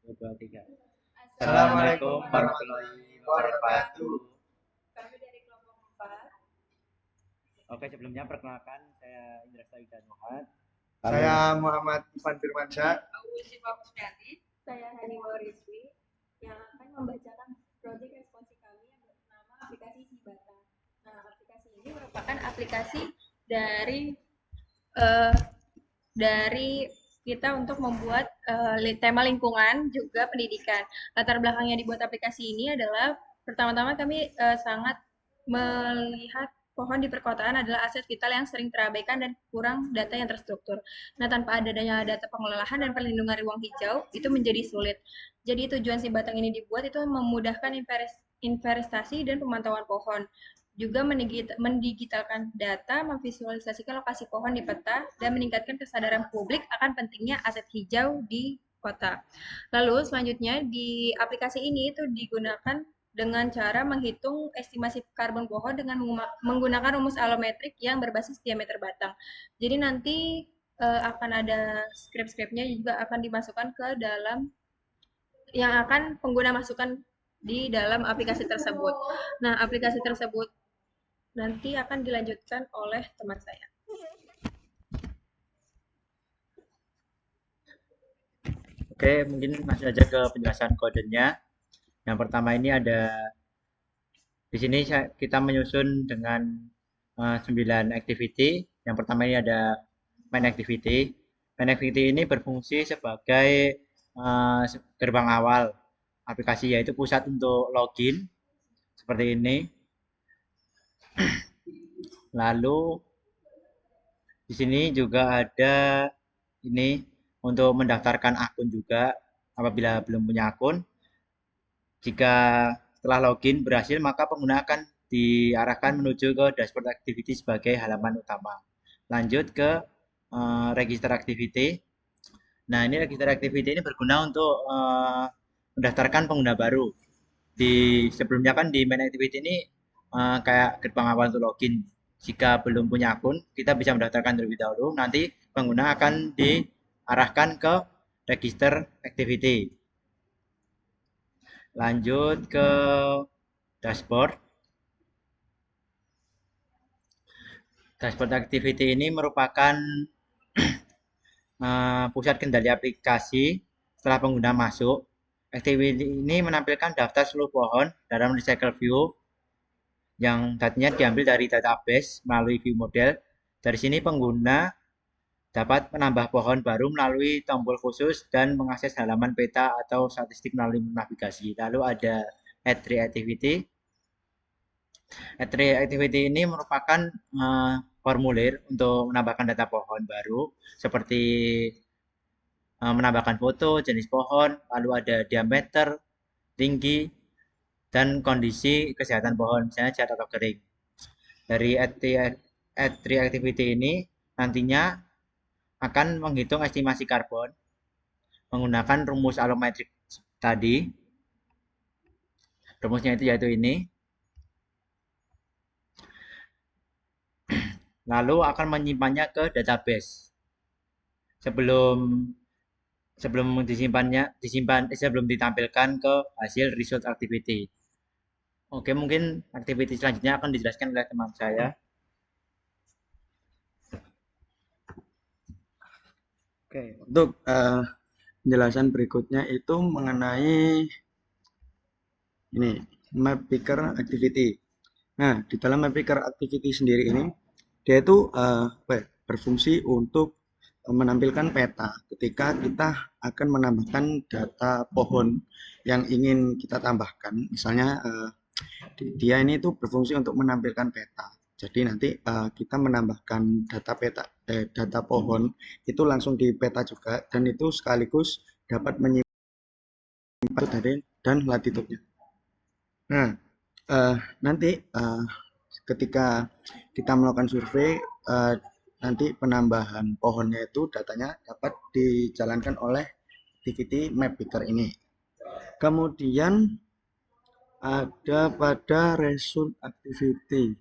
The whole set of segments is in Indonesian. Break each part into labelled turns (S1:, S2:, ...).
S1: Satu, dua, tiga.
S2: Assalamualaikum
S1: Assalamualaikum warahmatullahi wabarakatuh.
S2: Kami dari kelompok 4.
S1: Oke, sebelumnya perkenalkan saya Indra Saida Nuhat.
S3: Saya Muhammad Ivan Firmansyah.
S2: Aku Syifa Kusmiati. Saya Haniwa Rizwi yang akan membacakan proyek responsi kami yang bernama aplikasi Sibata. Nah, aplikasi ini merupakan aplikasi dari eh, dari kita untuk membuat tema lingkungan juga pendidikan. Latar belakangnya dibuat aplikasi ini adalah pertama-tama kami sangat melihat pohon di perkotaan adalah aset vital yang sering terabaikan dan kurang data yang terstruktur. Nah, tanpa adanya data pengelolaan dan perlindungan ruang hijau, itu menjadi sulit. Jadi tujuan si batang ini dibuat itu memudahkan investasi dan pemantauan pohon, juga mendigitalkan data, memvisualisasikan lokasi pohon di peta, dan meningkatkan kesadaran publik akan pentingnya aset hijau di kota. Lalu selanjutnya di aplikasi ini itu digunakan dengan cara menghitung estimasi karbon pohon dengan menggunakan rumus alometrik yang berbasis diameter batang. Jadi nanti akan ada script-scriptnya juga akan dimasukkan ke dalam yang akan pengguna masukkan di dalam aplikasi tersebut. Nah, aplikasi tersebut nanti akan dilanjutkan oleh teman saya.
S1: Oke, mungkin masuk aja ke penjelasan kodenya. Yang pertama ini ada di sini kita menyusun dengan 9 activity. Yang pertama ini ada main activity. Main activity ini berfungsi sebagai gerbang awal aplikasi, yaitu pusat untuk login seperti ini. Lalu di sini juga ada ini untuk mendaftarkan akun juga apabila belum punya akun. Jika setelah login berhasil, maka pengguna akan diarahkan menuju ke dashboard activity sebagai halaman utama. Lanjut ke register activity. Nah, ini register activity ini berguna untuk mendaftarkan pengguna baru. Di sebelumnya kan di main activity ini kayak gerbang awal untuk login. Jika belum punya akun, kita bisa mendaftarkan terlebih dahulu. Nanti pengguna akan diarahkan ke register activity. Lanjut ke dashboard. Dashboard activity ini merupakan pusat kendali aplikasi setelah pengguna masuk. Activity ini menampilkan daftar seluruh pohon dalam recycle view yang datanya diambil dari database melalui view model. Dari sini pengguna dapat menambah pohon baru melalui tombol khusus dan mengakses halaman peta atau statistik melalui navigasi. Lalu ada add tree activity. Add tree activity ini merupakan formulir untuk menambahkan data pohon baru seperti menambahkan foto, jenis pohon, lalu ada diameter, tinggi, dan kondisi kesehatan pohon, misalnya cat atau kering. Dari add tree activity ini nantinya akan menghitung estimasi karbon menggunakan rumus alometrik tadi. Rumusnya itu yaitu ini. Lalu akan menyimpannya ke database. Sebelum ditampilkan ke hasil result activity. Oke, mungkin activity selanjutnya akan dijelaskan oleh teman saya.
S3: Oke, untuk penjelasan berikutnya itu mengenai ini map picker activity. Nah, di dalam map picker activity sendiri ini dia itu berfungsi untuk menampilkan peta ketika kita akan menambahkan data pohon yang ingin kita tambahkan. Misalnya dia ini tuh berfungsi untuk menampilkan peta. Jadi nanti kita menambahkan data pohon itu langsung di peta juga, dan itu sekaligus dapat menyimpan dari dan latitude-nya. Nah, nanti ketika kita melakukan survei, nanti penambahan pohonnya itu datanya dapat dijalankan oleh activity map picker ini. Kemudian ada pada result activity.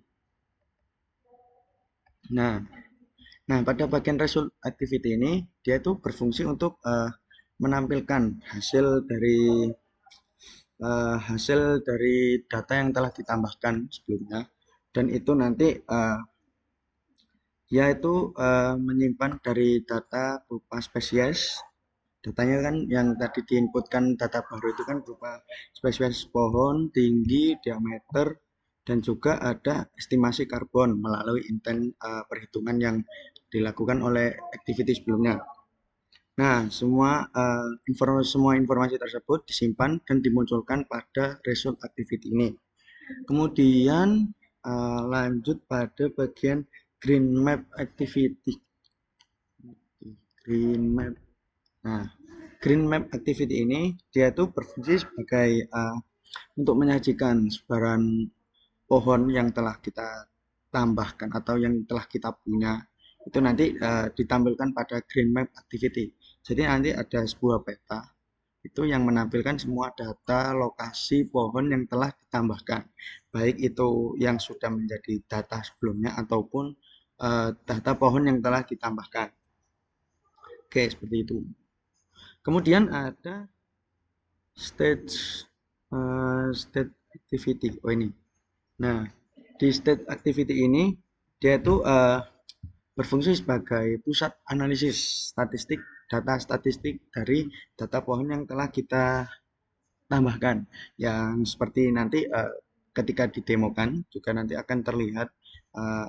S3: Nah, pada bagian result activity ini dia itu berfungsi untuk menampilkan hasil dari data yang telah ditambahkan sebelumnya, dan itu nanti dia itu menyimpan dari data berupa spesies. Datanya kan yang tadi diinputkan data baru itu kan berupa spesies pohon, tinggi, diameter, dan juga ada estimasi karbon melalui perhitungan yang dilakukan oleh activity sebelumnya. Nah, semua informasi tersebut disimpan dan dimunculkan pada result activity ini. Kemudian lanjut pada bagian green map activity. Green map. Nah, green map activity ini dia itu berfungsi sebagai untuk menyajikan sebaran pohon yang telah kita tambahkan atau yang telah kita punya itu nanti ditampilkan pada green map activity. Jadi nanti ada sebuah peta itu yang menampilkan semua data lokasi pohon yang telah ditambahkan, baik itu yang sudah menjadi data sebelumnya ataupun data pohon yang telah ditambahkan. Oke, seperti itu. Kemudian ada stage state activity. Oh ini. Nah, di state activity ini dia itu berfungsi sebagai pusat analisis statistik, data statistik dari data pohon yang telah kita tambahkan. Yang seperti nanti ketika didemokan juga nanti akan terlihat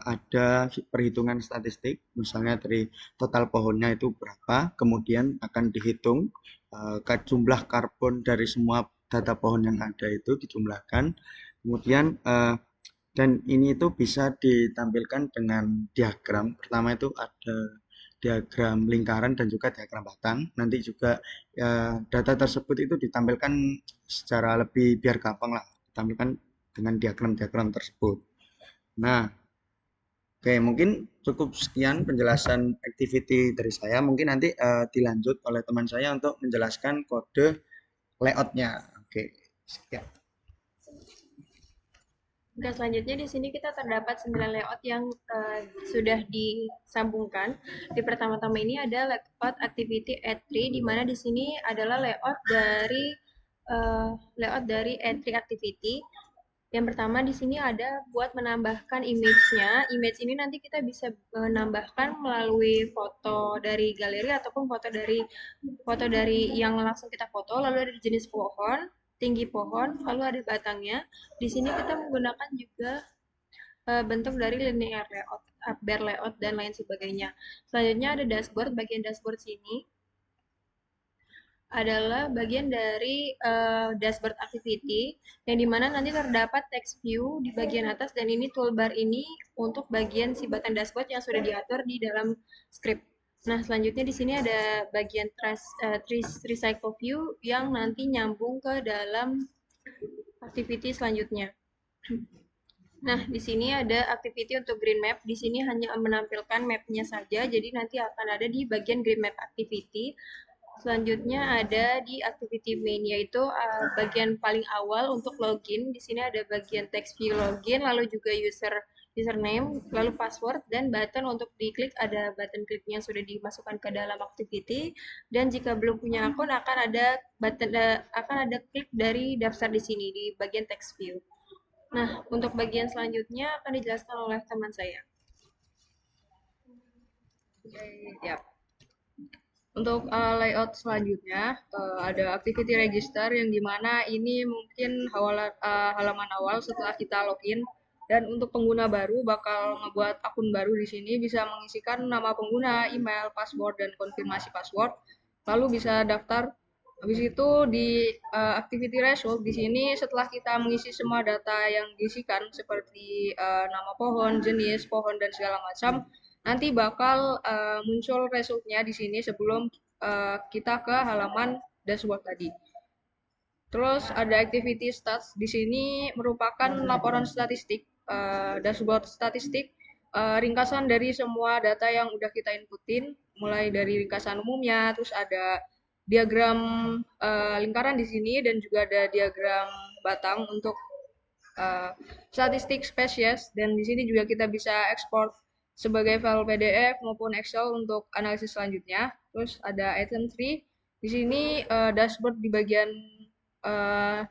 S3: ada perhitungan statistik, misalnya dari total pohonnya itu berapa, kemudian akan dihitung jumlah karbon dari semua data pohon yang ada itu dijumlahkan, kemudian dan ini itu bisa ditampilkan dengan diagram. Pertama itu ada diagram lingkaran dan juga diagram batang. Nanti juga data tersebut itu ditampilkan secara lebih biar gampang lah, ditampilkan dengan diagram-diagram tersebut. Nah, oke, mungkin cukup sekian penjelasan activity dari saya. Mungkin nanti dilanjut oleh teman saya untuk menjelaskan kode layoutnya. Oke, sekian.
S2: Dan selanjutnya di sini kita terdapat 9 layout yang sudah disambungkan. Di pertama-tama ini ada layout activity add3, di mana di sini adalah layout dari add3 activity. Yang pertama di sini ada buat menambahkan image-nya. Image ini nanti kita bisa menambahkan melalui foto dari galeri ataupun foto dari yang langsung kita foto. Lalu ada jenis pohon, tinggi pohon, lalu ada batangnya. Di sini kita menggunakan juga bentuk dari linear layout, bar layout, dan lain sebagainya. Selanjutnya ada dashboard. Bagian dashboard sini adalah bagian dari dashboard activity yang dimana nanti terdapat text view di bagian atas, dan ini toolbar ini untuk bagian si button dashboard yang sudah diatur di dalam script. Nah, selanjutnya di sini ada bagian trace recycle view yang nanti nyambung ke dalam activity selanjutnya. Nah, di sini ada activity untuk green map. Di sini hanya menampilkan map-nya saja, jadi nanti akan ada di bagian green map activity. Selanjutnya ada di activity main, yaitu bagian paling awal untuk login. Di sini ada bagian text view login, lalu juga username, lalu password, dan button untuk diklik. Ada button kliknya yang sudah dimasukkan ke dalam activity. Dan jika belum punya akun akan ada klik dari daftar di sini di bagian text view. Nah, untuk bagian selanjutnya akan dijelaskan oleh teman saya.
S4: Ya. Untuk layout selanjutnya ada activity register yang dimana ini mungkin halaman awal setelah kita login, dan untuk pengguna baru bakal ngebuat akun baru di sini bisa mengisikan nama pengguna, email, password, dan konfirmasi password, lalu bisa daftar. Habis itu di activity result di sini setelah kita mengisi semua data yang diisikan seperti nama pohon, jenis pohon, dan segala macam, nanti bakal muncul resultnya di sini sebelum kita ke halaman dashboard tadi. Terus ada activity stats. Di sini merupakan laporan statistik, dashboard statistik, ringkasan dari semua data yang udah kita inputin, mulai dari ringkasan umumnya, terus ada diagram lingkaran di sini, dan juga ada diagram batang untuk statistik spesies, dan di sini juga kita bisa ekspor sebagai file PDF maupun Excel untuk analisis selanjutnya. Terus ada item 3, Di sini dashboard di bagian eh,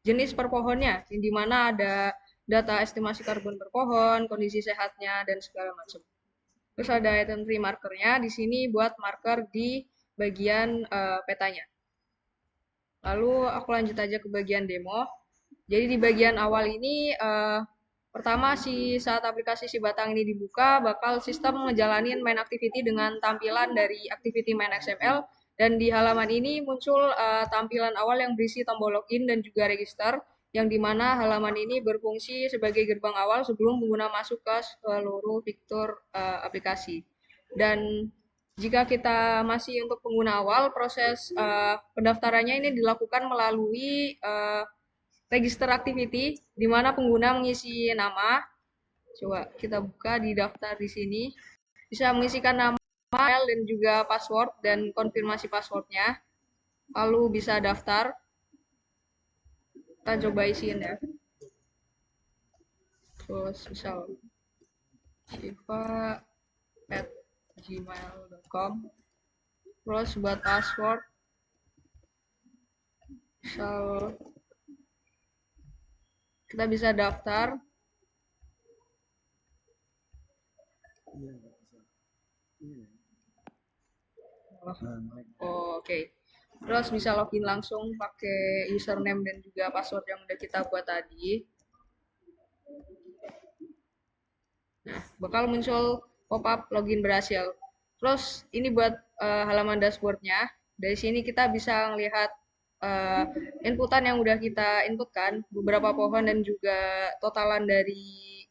S4: jenis per pohonnya, yang dimana ada data estimasi karbon per pohon, kondisi sehatnya, dan segala macam. Terus ada item tree markernya, di sini buat marker di bagian petanya. Lalu aku lanjut aja ke bagian demo. Jadi di bagian awal ini pertama saat aplikasi si Batang ini dibuka bakal sistem ngejalanin main activity dengan tampilan dari activity main XML, dan di halaman ini muncul tampilan awal yang berisi tombol login dan juga register, yang dimana halaman ini berfungsi sebagai gerbang awal sebelum pengguna masuk ke seluruh fitur aplikasi. Dan jika kita masih untuk pengguna awal, proses pendaftarannya ini dilakukan melalui register activity, di mana pengguna mengisi nama. Coba kita buka di daftar di sini. Bisa mengisikan nama, email, dan juga password, dan konfirmasi passwordnya. Lalu bisa daftar. Kita coba isiin ya. Terus misal shiva@gmail.com. Terus buat password, misal kita bisa daftar. Oh, oke. Terus bisa login langsung pakai username dan juga password yang udah kita buat tadi. Nah, bakal muncul pop-up login berhasil. Terus ini buat halaman dashboardnya. Dari sini kita bisa melihat inputan yang udah kita inputkan, beberapa pohon dan juga totalan dari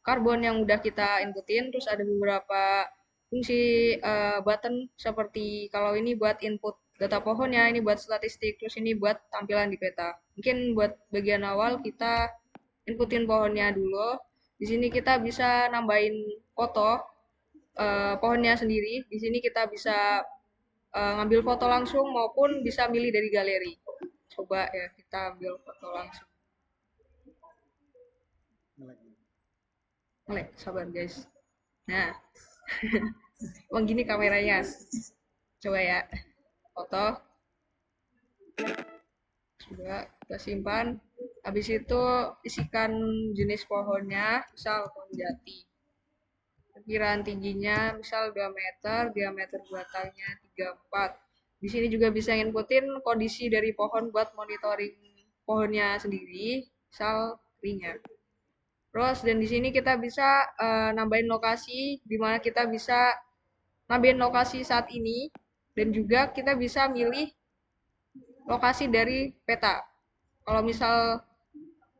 S4: karbon yang udah kita inputin. Terus ada beberapa fungsi button, seperti kalau ini buat input data pohonnya, ini buat statistik, terus ini buat tampilan di peta. Mungkin buat bagian awal kita inputin pohonnya dulu. Di sini kita bisa nambahin foto pohonnya sendiri. Di sini kita bisa ngambil foto langsung maupun bisa milih dari galeri. Coba ya kita ambil foto langsung. Oke, sabar guys. Nah, emang gini kameranya. Coba ya, foto. Coba kita simpan. Habis itu isikan jenis pohonnya, misal pohon jati. Perkiraan tingginya misal 2 meter, diameter batangnya 34. Di sini juga bisa inputin kondisi dari pohon buat monitoring pohonnya sendiri, misal keringnya. Terus dan di sini kita bisa nambahin lokasi, di mana kita bisa nambahin lokasi saat ini, dan juga kita bisa milih lokasi dari peta. Kalau misal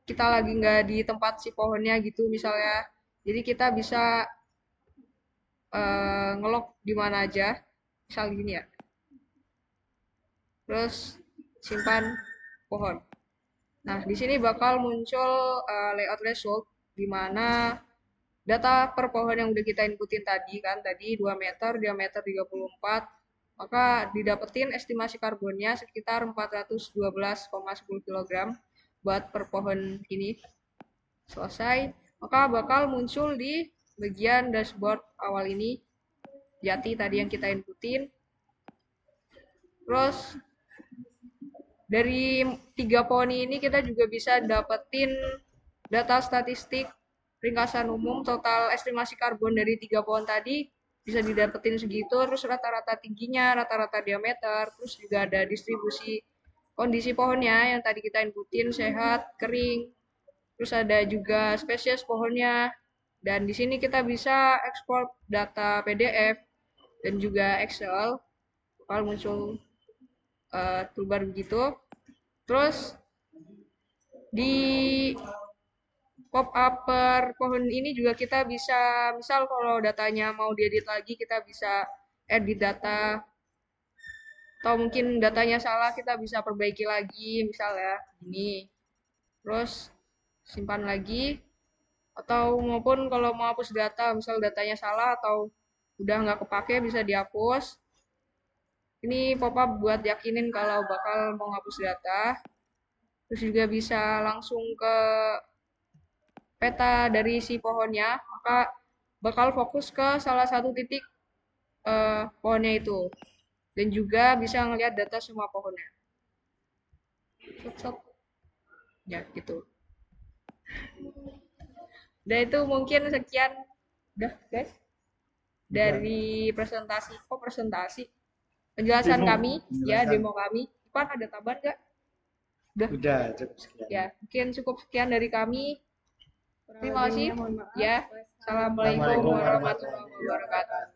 S4: kita lagi nggak di tempat si pohonnya gitu misalnya, jadi kita bisa ngelok di mana aja, misal gini ya. Terus simpan pohon. Nah, di sini bakal muncul layout result, di mana data per pohon yang udah kita inputin tadi kan, tadi 2 meter, diameter 34, maka didapetin estimasi karbonnya sekitar 412,10 kg buat per pohon ini. Selesai, maka bakal muncul di bagian dashboard awal ini, jati tadi yang kita inputin. Terus dari 3 pohon ini kita juga bisa dapetin data statistik ringkasan umum. Total estimasi karbon dari 3 pohon tadi bisa didapetin segitu, terus rata-rata tingginya, rata-rata diameter, terus juga ada distribusi kondisi pohonnya yang tadi kita inputin, sehat, kering, terus ada juga spesies pohonnya. Dan di sini kita bisa ekspor data PDF dan juga Excel, bakal muncul toolbar begitu. Terus di pop up per pohon ini juga kita bisa, misal kalau datanya mau diedit lagi, kita bisa edit data, atau mungkin datanya salah kita bisa perbaiki lagi, misal ya ini. Terus simpan lagi, atau maupun kalau mau hapus data, misal datanya salah atau udah nggak kepake, bisa dihapus. Ini pop up buat yakinin kalau bakal mau hapus data. Terus juga bisa langsung ke peta dari si pohonnya, maka bakal fokus ke salah satu titik pohonnya itu. dan juga bisa ngelihat data semua pohonnya. Shot. Ya, gitu. Dan itu mungkin sekian, udah guys, dari presentasi penjelasan kami, ya demo kami. Ipan ada tambahan nggak?
S3: Udah cukup sekian.
S4: Ya, mungkin cukup sekian dari kami. Terima kasih.
S2: Mohon maaf.
S4: Ya, assalamualaikum warahmatullahi wabarakatuh.